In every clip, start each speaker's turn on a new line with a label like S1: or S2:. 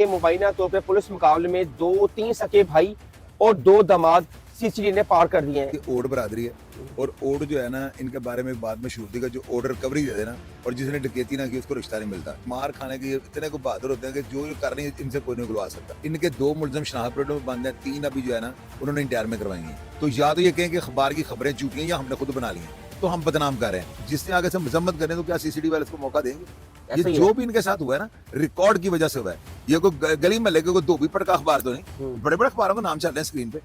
S1: के मुबैना तौर पर पुलिस मुकाबले में 2-3 सके भाई और 2 दामाद सीसीडी ने पार कर दिए हैं।
S2: ये ओड बरादरी है और ओड जो है ना, इनके बारे में बाद में शूट देगा, जो ओड रिकवरी दे देना और जिसने डकैती ना की उसको रिश्ता नहीं मिलता। मार खाने के इतने को बहादुर होते हैं कि जो कर रही है इनसे कोई नहीं गुलवा सकता। इनके 2 मुलजम शनाख्त प्लेटों में बंद हैं, 3 अभी जो है ना उन्होंने इंटरव्यू में करवाई हैं। तो या तो ये कहें कि अखबार की खबरें झूठी हैं या हमने खुद बना ली हैं, तो हम बदनाम कर रहे हैं। जिसने आगे से मजम्मत करें तो क्या सीसीडी वाले इसको मौका देंगे? ये जो भी इनके साथ हुआ है ना, रिकॉर्ड की वजह से हुआ है। ये कोई गली महल्ले के कोई धोबी पड़का अखबार तो नहीं, बड़े बड़े अखबारों का नाम चल रहे हैं स्क्रीन पे।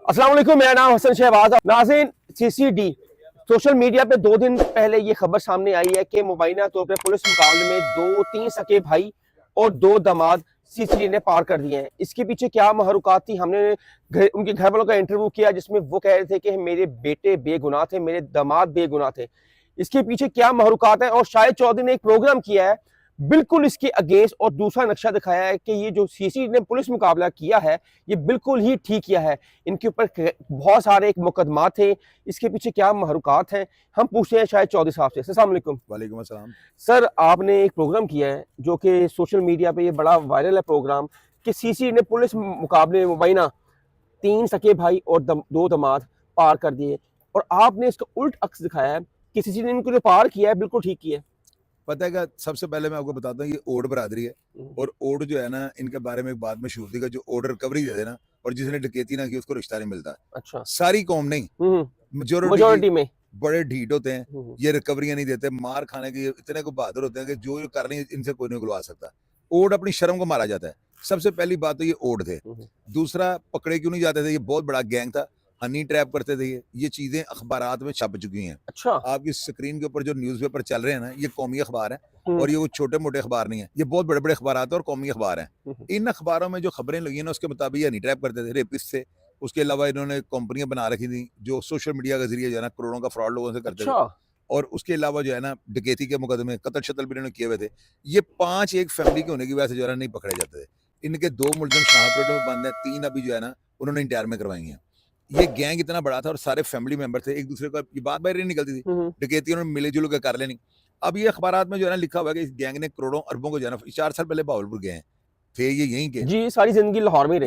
S1: अस्सलाम वालेकुम, मेरा नाम हसन शहबाज। नाज़रीन, सीसीडी सोशल मीडिया पे 2 दिन पहले ये खबर सामने आई है कि मुबैना तौर पे पुलिस मुकाबले में 2-3 सके भाई और 2 दामाद सीसीडी ने पार कर दिए हैं। इसके पीछे क्या महरुकात थी? हमने उनके घर वालों का इंटरव्यू किया जिसमें वो कह रहे थे कि मेरे बेटे बेगुनाह थे, मेरे दामाद बेगुनाह थे। इसके पीछे क्या महरुकात है? और शाहिद चौधरी ने एक प्रोग्राम किया है बिल्कुल इसके अगेंस्ट और दूसरा नक्शा दिखाया है कि ये जो सीसी ने पुलिस मुकाबला किया है ये बिल्कुल ही ठीक किया है। इनके ऊपर बहुत सारे एक मुकदमा थे, इसके पीछे क्या महरुकात हैं, हम पूछते हैं शाहिद चौधरी साहब से। अस्सलाम वालेकुम।
S2: वालेकुम अस्सलाम।
S1: सर, आपने एक प्रोग्राम किया है जो कि सोशल मीडिया पे ये बड़ा वायरल है प्रोग्राम कि सीसी ने पुलिस मुकाबले में मुबैना 3 सके भाई और 2 दामाद पार कर दिए, और आपने इसका उल्ट अक्स दिखाया है कि सीसी ने इनको जो पार किया है बिल्कुल ठीक किया है।
S2: पता है क्या, सबसे पहले मैं आपको बताता हूँ, ये ओड बरादरी है और ओड जो है ना, इनके बारे में बाद में शूट देगा, जो ओड रिकवरी दे देना और जिसने डकैती ना की उसको रिश्ता नहीं मिलता।
S1: अच्छा,
S2: सारी कौम नहीं,
S1: मेजोरिटी में
S2: बड़े ढीठ होते हैं, ये रिकवरियां नहीं देते। मार खाने के इतने को बहादुर होते हैं कि जो कर रही है इनसे कोई नहीं गुलवा सकता। ओड अपनी शर्म को मारा जाता है। सबसे पहली बात तो ये ओड थे। दूसरा, पकड़े क्यों नहीं जाते थे? ये बहुत बड़ा गैंग था, हनी ट्रैप करते थे। ये चीजें अखबारात में छप चुकी हैं।
S1: अच्छा,
S2: आपकी स्क्रीन के ऊपर जो न्यूज़पेपर चल रहे हैं ना, ये कौमी अखबार है और ये वो छोटे मोटे अखबार नहीं है, ये बहुत बड़े बड़े अखबार और कौमी अखबार हैं। इन अखबारों में जो खबरें लगी हैं ना, उसके मुताबिक ये हनी ट्रैप करते थे, रेपिस्ट थे। उसके अलावा इन्होंने कंपनियां बना रखी थी जो सोशल मीडिया के जरिए जो है ना करोड़ों का फ्रॉड लोगों से करते थे। और उसके अलावा जो है ना डकैती के मुकदमे, कत्ल शत्ल भी इन्होंने किए हुए थे। ये 5 एक फैमिली के होने की वजह से जो है ना नहीं पकड़े जाते थे। इनके 2 मुलजिम शनाख्त प्लेटों में बंद हैं, 3 अभी जो है ना उन्होंने इंटरव्यू में करवाई हैं। ये गैंग इतना बड़ा था और सारे फैमिली मेंबर थे, एक दूसरे का ये बात बाहर नहीं निकलती थी। डकैती उन्होंने मिले जुल के कर लेनी। अब ये अखबारात में जो है ना लिखा हुआ है कि इस गैंग ने करोड़ों अरबों को जो है ना 4 साल पहले बहावलपुर गए हैं, थे ये यहीं के,
S1: जी, सारी जिंदगी लाहौर में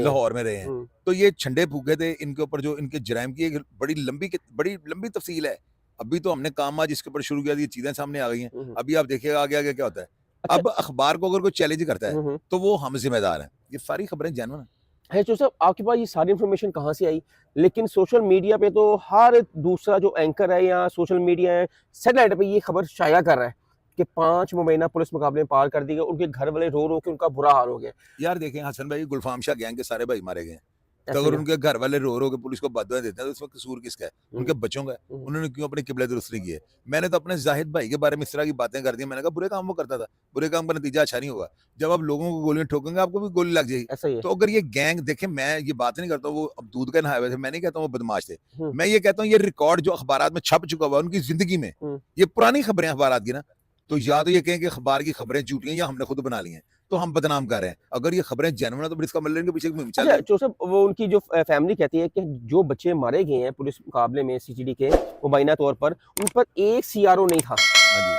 S2: रहे हैं। तो ये छंडे फूके थे इनके ऊपर, जो इनके जराइम की एक बड़ी लंबी तफसील है। अभी तो हमने काम आज इसके ऊपर शुरू किया, ये चीजें सामने आ गई हैं। अभी आप देखिएगा आगे आगे क्या होता है। अब अखबार को अगर कोई चैलेंज करता है तो वो हम जिम्मेदार हैं। ये सारी खबरें जेन्युइन
S1: है। जो साहब, आपके पास ये सारी इन्फॉर्मेशन कहाँ से आई? लेकिन सोशल मीडिया पे तो हर दूसरा जो एंकर है या सोशल मीडिया है, सैटेलाइट पे ये खबर शाया कर रहा है कि 5 मुबैना पुलिस मुकाबले में पार कर दी गई, उनके घर वाले रो रो के उनका बुरा हाल हो गया।
S2: यार देखें हसन भाई, गुलफाम शाह गैंग के सारे भाई मारे गए हैं। तो अगर उनके घर वाले रो रो के पुलिस को बददुआ देते हैं तो उसमें कसूर किसका है? उनके बच्चों का है। उन्होंने क्यों अपनी किबला दुरुस्त नहीं की है? मैंने तो अपने जाहिद भाई के बारे में इस तरह की बातें कर दी। मैंने कहा बुरे काम वो करता था, बुरे काम का नतीजा अच्छा नहीं होगा। जब आप लोगों को गोलियां ठोकेंगे आपको भी गोली लग जाएगी। तो अगर ये गैंग, देखें मैं ये बात नहीं करता वो अब दूध का नहाए हुए थे, मैं नहीं कहता वो बदमाश थे। मैं ये कहता हूँ ये रिकॉर्ड जो अखबार में छप चुका हुआ उनकी जिंदगी में, ये पुरानी खबरें अखबार की ना, तो या तो ये कहें कि अखबार की खबरें झूठी हैं या हमने खुद बना ली हैं, तो हम बदनाम कर रहे हैं। अगर ये खबरें जेन्युइन है तो इसका मतलब इनके पीछे मुहिम चल रही है।
S1: जो सब वो उनकी जो फैमिली कहती है कि जो बच्चे मारे गए हैं पुलिस मुकाबले में सीसीडी के मुबैना तौर पर, उन पर एक सीआरओ नहीं था,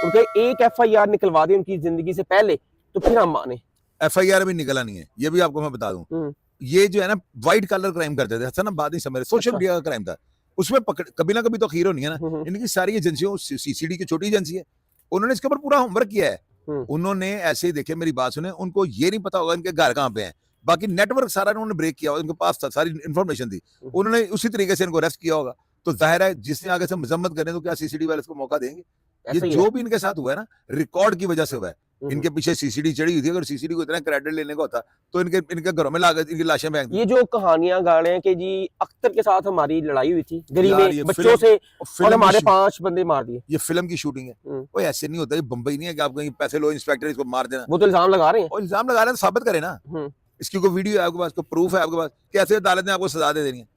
S1: उनका एक एफआईआर निकलवा दे उनकी जिंदगी से पहले तो फिर हम माने।
S2: एफआईआर भी निकला नहीं है, ये भी आपको मैं बता दूं। ये जो है ना व्हाइट कलर क्राइम करते थे, अच्छा ना बात नहीं समझ रहे, सोशल मीडिया का क्राइम था, उसमें कभी ना कभी तो खीर होनी है ना। इनकी सारी एजेंसियों, सीसीडी की छोटी एजेंसी है, उन्होंने इसके ऊपर पूरा होमवर्क किया है। उन्होंने ऐसे ही देखे, मेरी बात सुने, उनको ये नहीं पता होगा इनके घर कहाँ पे हैं, बाकी नेटवर्क सारा उन्होंने ब्रेक किया होगा, उनके पास था, सारी इन्फॉर्मेशन थी, उन्होंने उसी तरीके से इनको अरेस्ट किया होगा। तो जाहिर है जिसने आगे से मजम्मत करें तो क्या सीसीडी वाले इसको मौका देंगे? ये जो भी इनके साथ हुआ है ना, रिकॉर्ड की वजह से हुआ है। इनके पीछे सीसीडी चढ़ी हुई थी, अगर सीसीडी को इतना क्रेडिट लेने का होता तो इनके घरों में लागत इनकी लाशें फेंक दी।
S1: ये जो कहानियां गा रहे हैं कि जी अख्तर के साथ हमारी लड़ाई हुई थी गली में बच्चों से और हमारे 5 बंदे मार दिए,
S2: ये फिल्म की शूटिंग है। कोई ऐसे नहीं होता, ये बंबई नहीं है कि आप कहीं पैसे लो इंस्पेक्टर इसको मार देना।
S1: वो तो इल्जाम लगा रहे हैं,
S2: और इल्जाम लगा रहे हैं तो साबित करें ना। इसकी कोई वीडियो है आपके पास, कोई प्रूफ है आपके पास? कैसे अदालत ने आपको सजा दे देनी है?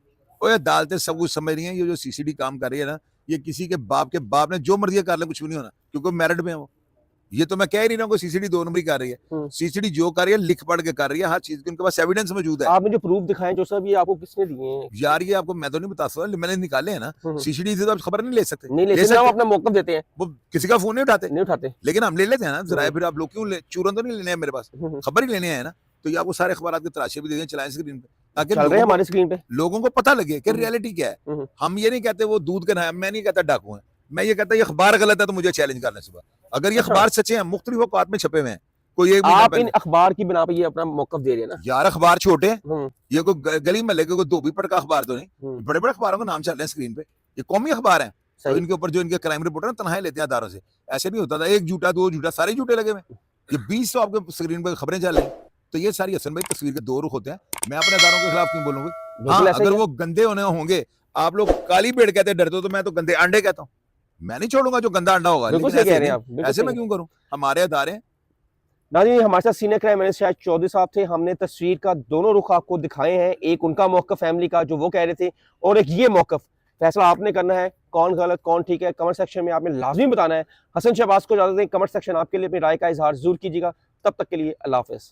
S2: और अदालतें सब कुछ समझ रही हैं। ये जो सीसीडी काम कर रही है ना, ये किसी के बाप ने जो मर्जी कर ले कुछ भी नहीं होना, क्योंकि मेरिट में है वो। ये तो मैं कह ही नहीं रहा हूँ सीसीडी 2 नंबर ही कर रही है। सीसीडी जो कर रही है लिख पढ़ के कर रही है, हर चीज की उनके पास एविडेंस मौजूद है।
S1: आपने जो प्रूफ दिखाए जो सब, ये आपको किसने दिए हैं?
S2: यार ये आपको मैं तो नहीं बता सकता, मैंने निकाले हैं ना। सीसीडी से तो आप खबर नहीं ले सकते,
S1: नहीं ले सकते, हम अपना मौकफ देते हैं,
S2: वो किसी का फोन नहीं उठाते, लेकिन हम ले लेते हैं ना जरा। फिर आप लोग क्यों चूरन तो नहीं लेने हैं मेरे पास, खबर ही लेने हैं ना। तो ये आपको सारे अखबार के तराशे भी दे दें, चलाएं स्क्रीन पे, ताकि
S1: चल रहे हैं हमारे स्क्रीन पे,
S2: लोगों को पता लगे कि रियलिटी क्या है। हम ये नहीं कहते वो दूध के नहाया, मैं नहीं कहता डाकू है, मैं ये कहता ये अखबार गलत है तो मुझे चैलेंज करना सुबह। अगर ये अखबार सच्चे हैं, मुख्तलिफ औकात में छपे हुए हैं, कोई एक
S1: आप इन अखबार की बिना पे ये अपना मौकफ दे रहे हैं ना
S2: यार। अखबार छोटे हैं, ये कोई गली में लगे कोई धोबी पटका अखबार तो नहीं, बड़े बड़े अखबारों का नाम चल रहे हैं स्क्रीन पे, ये कौमी अखबार है। तो इनके ऊपर जो इनके क्राइम रिपोर्टर है तनख्वाहें लेते हैं अदारों से। ऐसे नहीं होता था एक झूठा दो झूठा, सारे झूठे लगे हुए, ये 20 तो आपके स्क्रीन पे खबरें चल रही। तो ये सारी हसन भाई तस्वीर के दो रुख होते हैं। मैं अपने अदारों के खिलाफ क्यों बोलूंगा? हाँ, अगर वो गंदे होने होंगे, आप लोग काली भेड़ कहते डरते हो, तो मैं तो गंदे अंडे कहता हूँ। मैं नहीं छोड़ूंगा जो गंदा अंडा होगा, ऐसे मैं क्यों करूँ? हमारे अदारे।
S1: नाज़रीन, हमारे साथ सीनियर क्राइम एनालिस्ट शायद चौधरी साहब थे। हमने तस्वीर का दोनों रुख आपको दिखाए हैं, एक उनका मौक़िफ़ फैमिली का जो वो कह रहे थे, और एक ये मौक़िफ़। फैसला आपने करना है, कौन गलत कौन ठीक है, कमेंट सेक्शन में आपने लाजमी बताना है। हसन शहबाज को इजाज़त दें, कमेंट सेक्शन आपके लिए अपनी राय का इजहार जरूर कीजिएगा। तब तक के लिए अल्लाह हाफ़िज़।